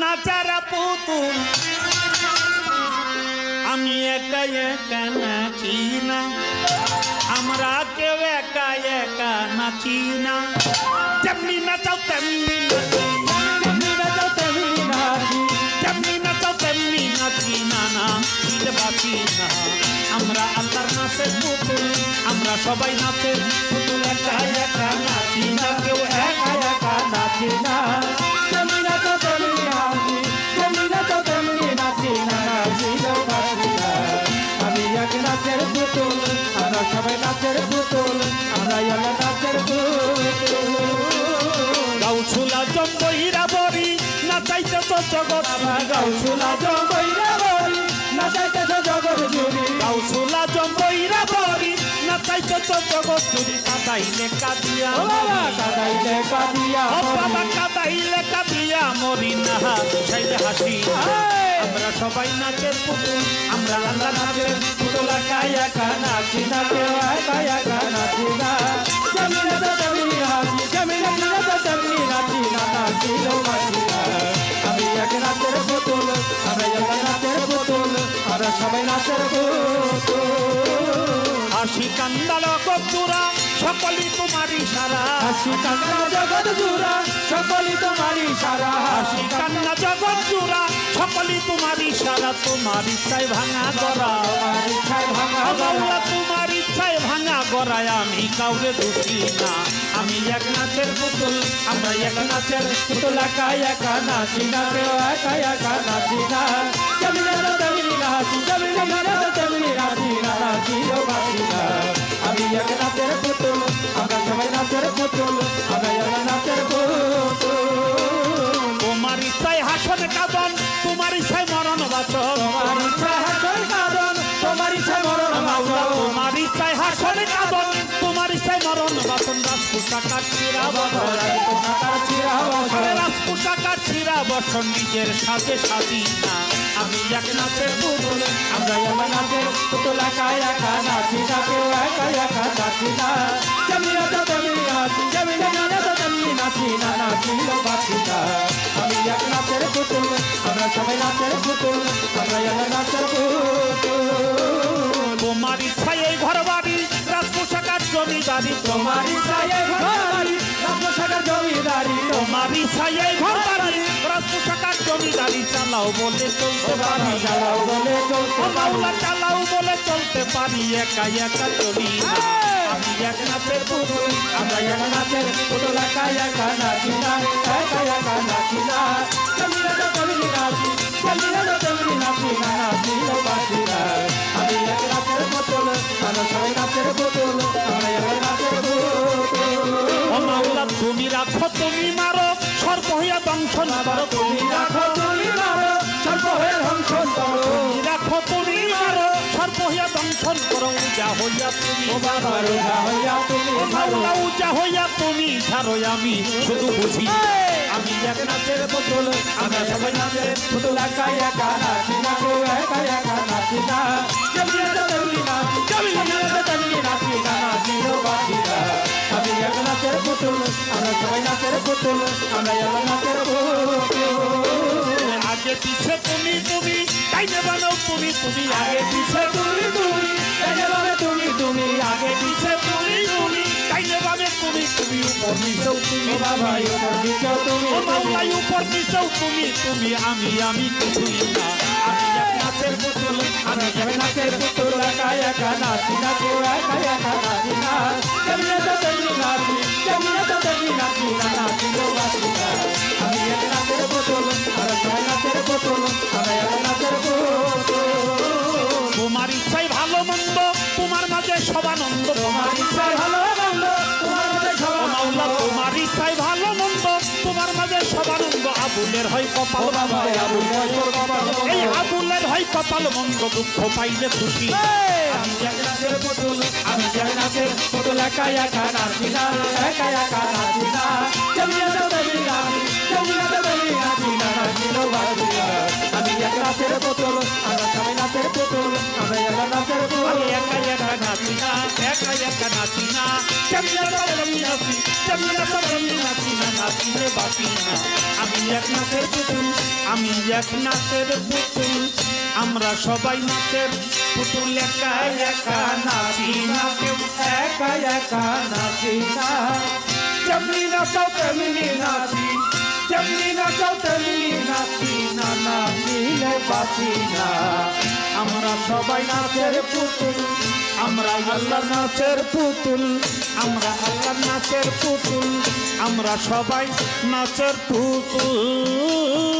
নাচার পুতুল আমি একা একা নাচি না আমরা কেউ একা একা নাচি না যেমনি নাচাও তেমনি নাচি যেমনি নাচাও তেমনি নাচি যেমনি নাচাও তেমনি নাচি না না দিতে বাঁচি না আমরা আল্লাহর নাচের পুতুল আমরা সবাই নাচের পুতুল একা একা নাচি না কেউ একা একা নাচি না যেমনি নাচাও তেমনি নাচি যেমনি নাচাও তেমনি নাচি না নাচিলেও বাঁচি না আমি এক নাচের পুতুল আমরা সবাই নাচের পুতুল আমরা আল্লাহর নাচের পুতুল গাউছুলা জম্বইরা বড়ি নাচাইতে তো জগৎ গাউছুলা জম্বইরা বড়ি নাচাইতেছ জগৎ জুড়ি গাউছুলা জম্বইরা বড়ি নাচাইতে তো জগৎ জুড়ি কাদাইলে কাদিয়া ও বাবা কাদাইলে কাদিয়া ও বাবা কাদাইলে কাদিয়া মরি না চাইলে হাসি আমরা সবাই নাচের পুতুল আমরা আল্লাহ নাচের পুতুল একা একা নাচি না কেউ একা একা নাচি না যেমনি নাচাও তেমনি নাচি যেমনি নাচাও তেমনি নাচি না নাচিলেও বাঁচি না আমি এক নাচের পুতুল আমরা আল্লাহর নাচের পুতুল আমরা সবাই নাচের পুতুল হাসি কান্দাল কচুরা সকলই তোমারই সারা হাসি কান্না জগৎ জুড়া সকলই তোমারই সারা হাসি কান্না জগৎ জুড়া সকলই তোমারই সারা তোমার ইচ্ছায় ভাঙা গড়া তোমার ইচ্ছায় ভাঙা আল্লাহ তোমার ইচ্ছায় ভাঙা গড়ায় আমি কাউরে দুষি না আমি এক নাচের পুতুল আমরা এক নাচের পুতুল একা একা নাচি না কেউ একা একা নাচি না যেমনি নাচাও তেমনি নাচি যেমনি নাচাও তেমনি নাচি না নাচিলেও বাঁচি না আমি এক নাচের পুতুল আমরা সবাই নাচের পুতুল আমরা আল্লাহর নাচের পুতুল তোমার ইচ্ছায় হাসন কাঁদন তোমার ইচ্ছায় মরণ বাচন তোমার ইচ্ছা হাসন কাঁদন তোমার ইচ্ছা মরণ বাঁচন তোমার ইচ্ছায় হাসন কাঁদন তোমার ইচ্ছায় মরণ বাচন রাজপোশাকার ছিড়া বসন পোশাকার ছিঁড়া বসন রাজপোশাকার ছিড়া বসন নিজের সাথে সাজি না আমি এক নাচের পুতুল আমরা আল্লাহর নাচের পুতুল একা একা নাচি না কেউ একা একা নাচি না যেমনি নাচাও তেমনি নাচি যেমনি নাচাও তেমনি নাচি না নাচিলেও বাঁচি না আমি এক নাচের পুতুল আমরা সবাই নাচের পুতুল আমরা আল্লাহর নাচের পুতুল তোমার ইচ্ছায় এই ঘর বাড়ি রাজপোশাকার জমিদারি তোমার ইচ্ছায় ঘর বাড়ি রাজপোশাকের জমিদারি তোমার ইচ্ছায় এই ঘর বাড়ি রাজপোশাকার জমিদারি চালাও বলে চলতে পারি চালাও বলে চলতে ও পারি মাওলা চালাও বলে চলতে পারি একা একা চলি না। আমি এক নাচের পুতুল আমরা এক নাচের পুতুল একা একা নাচি না একা একা নাচি না যেমনি নাচাও তেমনি নাচি যেমনি নাচাও তেমনি নাচি না নাচিলেও বাঁচি না আমি এক নাচের পুতুল আমরা সবাই নাচের পুতুল আমরা এক নাচের পুতুল ও মাওলা তুমি রাখো তুমি মারো সর্প হইয়া দংশন করো তুমি রাখো তুমি মারো সর্প হয়ে ধ্বংসন করো তুমি রাখো তুমি মারো সর্প হইয়া দংশন করো উজা হইয়া তুমি ও বাবা রোজা হইয়া তুমি ও মারো মাওলা উজা হইয়া তুমি ছাড়ো আমি শুধু বুঝি আমি এক নাচের পুতুল আমরা সবাই নাচের পুতুল একা একা নাচি না কেউ একা একা নাচি না যেমনি নাচাও তেমনি নাচি যেমনি নাচাও তেমনি নাচি না নাচিলেও বাঁচি না আমি এক নাচের পুতুল আমরা সবাই নাচের পুতুল আমরা আল্লাহর নাচের পুতুল আগে পিছে তুমি তুমি তাইলে বানাও তুমি তুমি আগে পিছে তুমি তুমি একেবারে তুমি তুমি আগে পিছে তুমি তুমি তাইলে বানে তুমি তুমি উপর নিচেও তুমি ও বাবা উপর নিচেও তুমি ও মাওলাই উপর নিচেও তুমি তুমি আমি কিছুই না আমি এক নাচের পুতুল আমরা সবাই নাচের পুতুল একা একা নাচি না কেউ একা একা নাচি না যেমনি নাচাও তেমনি নাচি যেমনি নাচাও তেমনি নাচি না নাচিলেও বাঁচি না আমি এক নাচের পুতুল আমরা সবাই নাচের পুতুল আমরা এক নাচের পুতুল তোমার ইচ্ছাই ভালো মন্দ তোমার মাঝে সবানন্দ তোমার ইচ্ছায় ভালো মন্দ তোমার মধ্যে ও সবার মাওলা তোমার ইচ্ছাই ভালো মন্দ তোমার মাঝে সবানন্দ আবুলের হয় কপাল ও বাবা আবুল তোর কপাল এই আবুলের হয় কপাল মন্দ দুঃখ পাইলে খুশি আমি এক নাচের পুতুল আমি এক নাচের পুতুল একা একা নাচি না একা একা নাচি না যেমনি নাচাও তেমনি নাচি যেমনি নাচাও তেমনি নাচি না নাচিলেও বাঁচি না আমি এক নাচের পুতুল আমরা সবাই নাচের পুতুল আমরা এক নাচের পুতুল আমি একা একা নাচি না একা একা একা নাচি না যেমনি নাচাও তেমনি নাচি যেমনি নাচাও তেমনি নাচি না নাচি রে বাঁচি না আমি এক নাচের পুতুল আমি এক নাচের পুতুল আমরা সবাই নাচের পুতুল একা একা নাচি না কেউ একা একা নাচি না যেমনি নাচাও তেমনি নাচি যেমনি নাচাও তেমনি নাচি না নাচিলে বাঁচি না আমরা সবাই নাচের পুতুল আমরা আল্লাহর নাচের পুতুল আমরা আল্লাহর নাচের পুতুল আমরা সবাই নাচের পুতুল